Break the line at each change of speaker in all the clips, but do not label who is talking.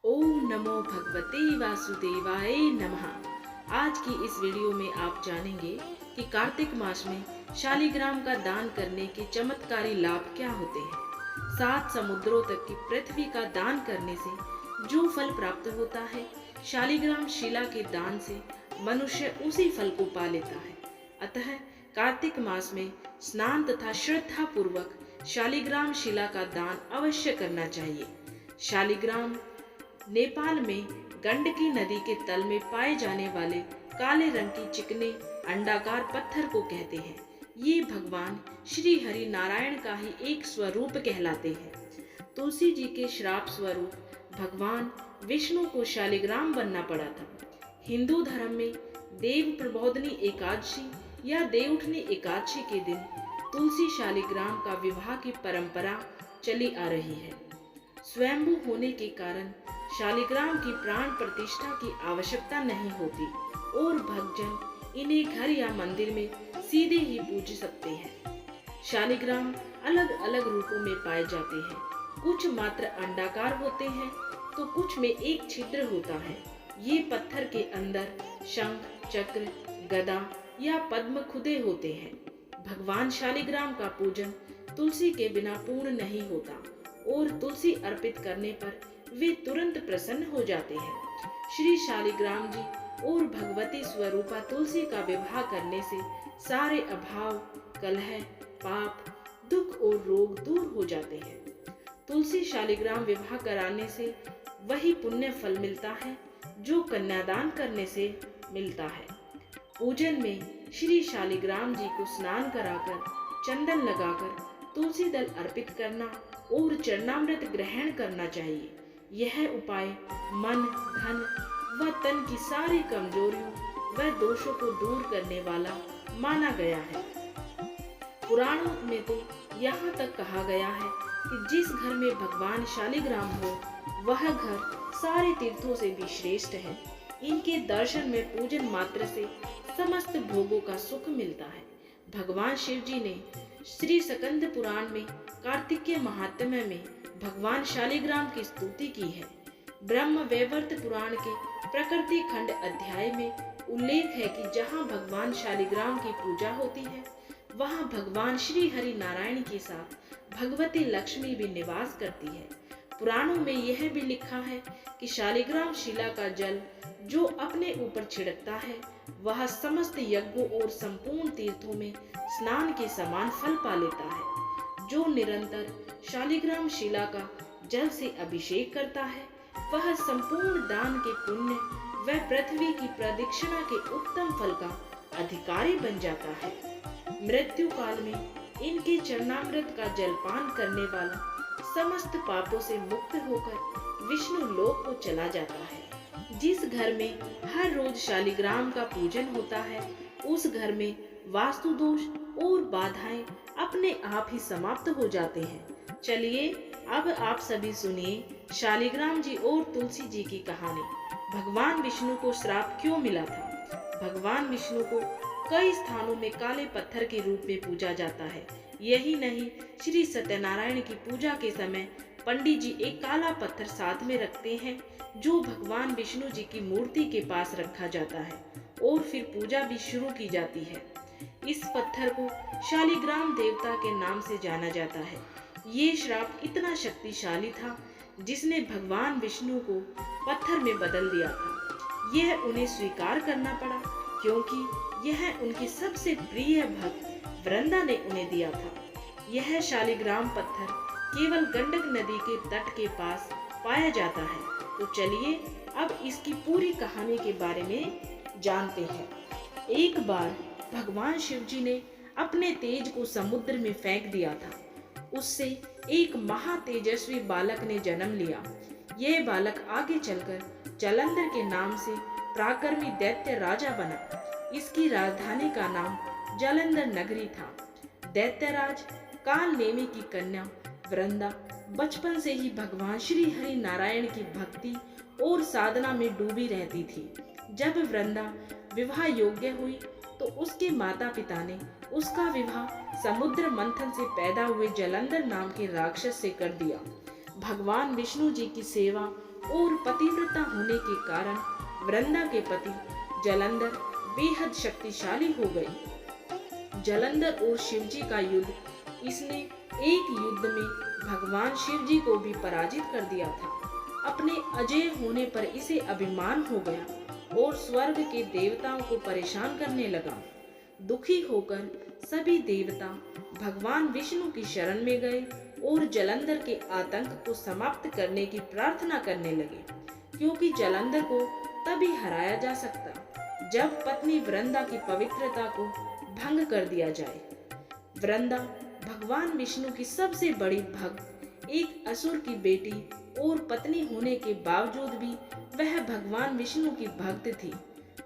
ओम नमो भगवते वासुदेवाय नमः। आज की इस वीडियो में आप जानेंगे कि कार्तिक मास में शालिग्राम का दान करने के चमत्कारी लाभ क्या होते हैं। 7 समुद्रों तक की पृथ्वी का दान करने से जो फल प्राप्त होता है, शालिग्राम शिला के दान से मनुष्य उसी फल को पा लेता है। अतः कार्तिक मास में स्नान तथा श्रद्धा पूर्वक शालिग्राम शिला का दान अवश्य करना चाहिए। शालिग्राम नेपाल में गंडकी नदी के तल में पाए जाने वाले काले रंग की चिकने अंडाकार पत्थर को कहते हैं। ये भगवान श्री हरि नारायण का ही एक स्वरूप कहलाते हैं। तुलसी जी के श्राप स्वरूप भगवान विष्णु को शालिग्राम बनना पड़ा था। हिंदू धर्म में देव प्रबोधनी एकादशी या देवउठनी एकादशी के दिन तुलसी शालिग्राम का विवाह की परंपरा चली आ रही है। स्वयंभू होने के कारण शालिग्राम की प्राण प्रतिष्ठा की आवश्यकता नहीं होती और भक्तजन इन्हें घर या मंदिर में सीधे ही पूज सकते हैं। शालिग्राम अलग अलग रूपों में पाए जाते हैं। कुछ मात्र अंडाकार होते हैं तो कुछ में एक छिद्र होता है। ये पत्थर के अंदर शंख, चक्र, गदा या पद्म खुदे होते हैं। भगवान शालिग्राम का पूजन तुलसी के बिना पूर्ण नहीं होता और तुलसी अर्पित करने पर वे तुरंत प्रसन्न हो जाते हैं। श्री शालिग्राम जी और भगवती स्वरूपा तुलसी का विवाह करने से सारे अभाव, कलह, पाप, दुख और रोग दूर हो जाते हैं। तुलसी शालिग्राम विवाह कराने से वही पुण्य फल मिलता है जो कन्यादान करने से मिलता है। पूजन में श्री शालिग्राम जी को स्नान कराकर, चंदन लगाकर तुलसी दल अर्पित करना और चरणामृत ग्रहण करना चाहिए। यह उपाय मन, धन व तन की सारी कमजोरियों व दोषों को दूर करने वाला माना गया है। पुराणों में तो यहाँ तक कहा गया है कि जिस घर में भगवान शालिग्राम हो वह घर सारे तीर्थों से भी श्रेष्ठ है। इनके दर्शन में पूजन मात्र से समस्त भोगों का सुख मिलता है। भगवान शिव जी ने श्री स्कंद पुराण में कार्तिकेय महात्म्य में भगवान शालिग्राम की स्तुति की है। ब्रह्म वैवर्त पुराण के प्रकृति खंड अध्याय में उल्लेख है कि जहाँ भगवान शालिग्राम की पूजा होती है वहाँ भगवान श्री हरि नारायण के साथ भगवती लक्ष्मी भी निवास करती है। पुराणों में यह भी लिखा है कि शालिग्राम शिला का जल जो अपने ऊपर छिड़कता है वह समस्त यज्ञों और संपूर्ण तीर्थों में स्नान के समान फल पा लेता है। जो निरंतर शालिग्राम शिला का जल से अभिषेक करता है वह संपूर्ण दान के पुण्य व पृथ्वी की प्रदक्षिणा के उत्तम फल का अधिकारी बन जाता है। मृत्यु काल में इनके चरणामृत का जलपान करने वाला समस्त पापों से मुक्त होकर विष्णु लोक को चला जाता है। जिस घर में हर रोज शालिग्राम का पूजन होता है उस घर में वास्तु दोष और बाधाएं अपने आप ही समाप्त हो जाते हैं। चलिए अब आप सभी सुनिए शालिग्राम जी और तुलसी जी की कहानी। भगवान विष्णु को श्राप क्यों मिला था? भगवान विष्णु को कई स्थानों में काले पत्थर के रूप में पूजा जाता है। यही नहीं, श्री सत्यनारायण की पूजा के समय पंडित जी एक काला पत्थर साथ में रखते हैं जो भगवान विष्णु जी की मूर्ति के पास रखा जाता है और फिर पूजा भी शुरू की जाती है। इस पत्थर को शालिग्राम देवता के नाम से जाना जाता है। ये श्राप इतना शक्तिशाली था जिसने भगवान विष्णु को पत्थर में बदल दिया था। यह उन्हें स्वीकार करना पड़ा क्योंकि यह उनकी सबसे प्रिय भक्त वृंदा ने उन्हें दिया था। यह शालिग्राम पत्थर केवल गंडक नदी के तट के पास पाया जाता है। तो चलिए अब इसकी पूरी कहानी के बारे में जानते हैं। एक बार भगवान शिव जी ने अपने तेज को समुद्र में फेंक दिया था। उससे एक महातेजस्वी बालक ने जन्म लिया। यह बालक आगे चलकर जालंधर के नाम से पराक्रमी दैत्य राजा बना। इसकी राजधानी का नाम जालंधर नगरी था। दैत्यराज काल नेमी की कन्या वृंदा बचपन से ही भगवान श्री हरि नारायण की भक्ति और साधना में डूबी रहती थी। जब वृंदा विवाह योग्य हुई तो उसके माता पिता ने उसका विवाह समुद्र मंथन से पैदा हुए जालंधर नाम के राक्षस से कर दिया। भगवान विष्णु जी की सेवा और पतिव्रता होने के कारण वृंदा के पति जलंधर बेहद शक्तिशाली हो गए। जलंधर और शिवजी का युद्ध, इसने एक युद्ध में भगवान शिवजी को भी पराजित कर दिया था। अपने अजय होने पर इसे अभिमान हो गया और स्वर्ग के देवताओं को परेशान करने लगा। दुखी होकर सभी देवता भगवान विष्णु की शरण में गए और जलंधर के आतंक को समाप्त करने की प्रार्थना करने लगे, क्योंकि जलंधर को तभी हराया जा सकता जब पत्नी वृंदा की पवित्रता को भंग कर दिया जाए। वृंदा भगवान विष्णु की सबसे बड़ी भक्त, एक असुर की बेटी और पत्नी होने के बावजूद भी वह भगवान विष्णु की भक्त थी।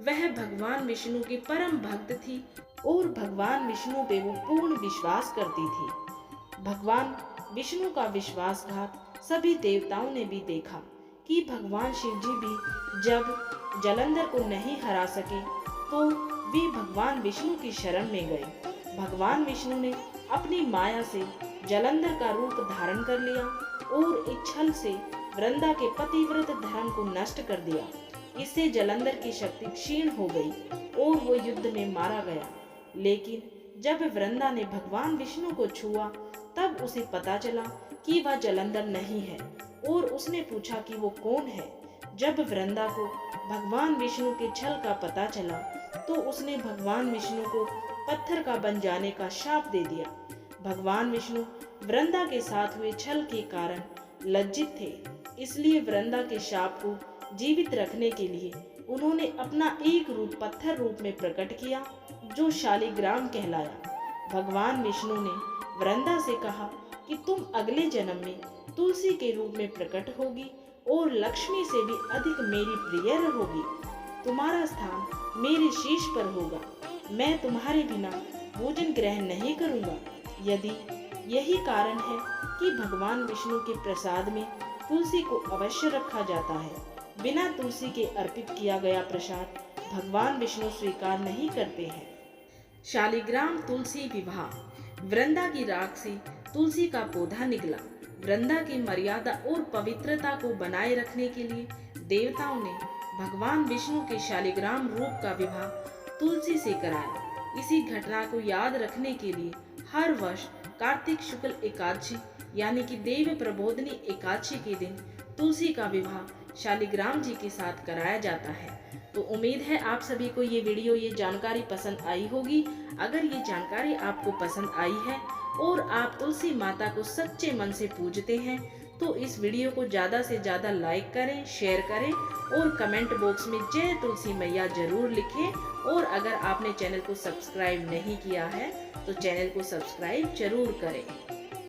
वह भगवान विष्णु की परम भक्त थी और भगवान विष्णु पे वो पूर्ण विश्वास करती थी। भगवान विष्णु का विश्वासघात सभी देवताओं ने भी देखा कि भगवान शिव जी भी जब जलंधर को नहीं हरा सके तो वे भगवान विष्णु की शरण में गए। भगवान विष्णु ने अपनी माया से जलंधर का रूप धारण कर लिया और इच्छल से वृंदा के पतिव्रत धर्म को नष्ट कर दिया। इससे जलंधर की शक्ति क्षीण हो गई और वो युद्ध में मारा गया। लेकिन जब वृंदा ने भगवान विष्णु को छुआ तब उसे पता चला कि वह जलंधर नहीं है और उसने पूछा कि वो कौन है। जब वृंदा को भगवान विष्णु के छल का पता चला तो उसने भगवान विष्णु को पत्थर का बन जाने का शाप दे दिया। भगवान विष्णु वृंदा के साथ हुए छल के कारण लज्जित थे, इसलिए वृंदा के शाप को जीवित रखने के लिए उन्होंने अपना एक रूप पत्थर रूप में प्रकट किया, जो शालिग्राम कहलाया। भगवान विष्णु ने वृंदा से कहा कि तुम अगले जन्म में तुलसी के रूप में प्रकट होगी और लक्ष्मी से भी अधिक मेरी प्रिय रहोगी। तुम्हारा स्थान मेरे शीश पर होगा। मैं तुम्हारे बिना भोजन ग्रहण नहीं करूंगा। यदि यही कारण है कि भगवान विष्णु के प्रसाद में तुलसी को अवश्य रखा जाता है, बिना तुलसी के अर्पित किया गया प्रसाद भगवान विष्णु स्वीकार नहीं करते हैं। शालिग्राम तुलसी विवाह। वृंदा की राख से तुलसी का पौधा निकला। वृंदा की मर्यादा और पवित्रता को बनाए रखने के लिए देवताओं ने भगवान विष्णु के शालिग्राम रूप का विवाह तुलसी से कराया। इसी घटना को याद रखने के लिए हर वर्ष कार्तिक शुक्ल एकादशी यानी कि देव प्रबोधनी एकादशी के दिन तुलसी का विवाह शालिग्राम जी के साथ कराया जाता है। तो उम्मीद है आप सभी को ये वीडियो, ये जानकारी पसंद आई होगी। अगर ये जानकारी आपको पसंद आई है और आप तुलसी माता को सच्चे मन से पूजते हैं तो इस वीडियो को ज़्यादा से ज़्यादा लाइक करें, शेयर करें और कमेंट बॉक्स में जय तुलसी मैया जरूर लिखें। और अगर आपने चैनल को सब्सक्राइब नहीं किया है तो चैनल को सब्सक्राइब जरूर करें।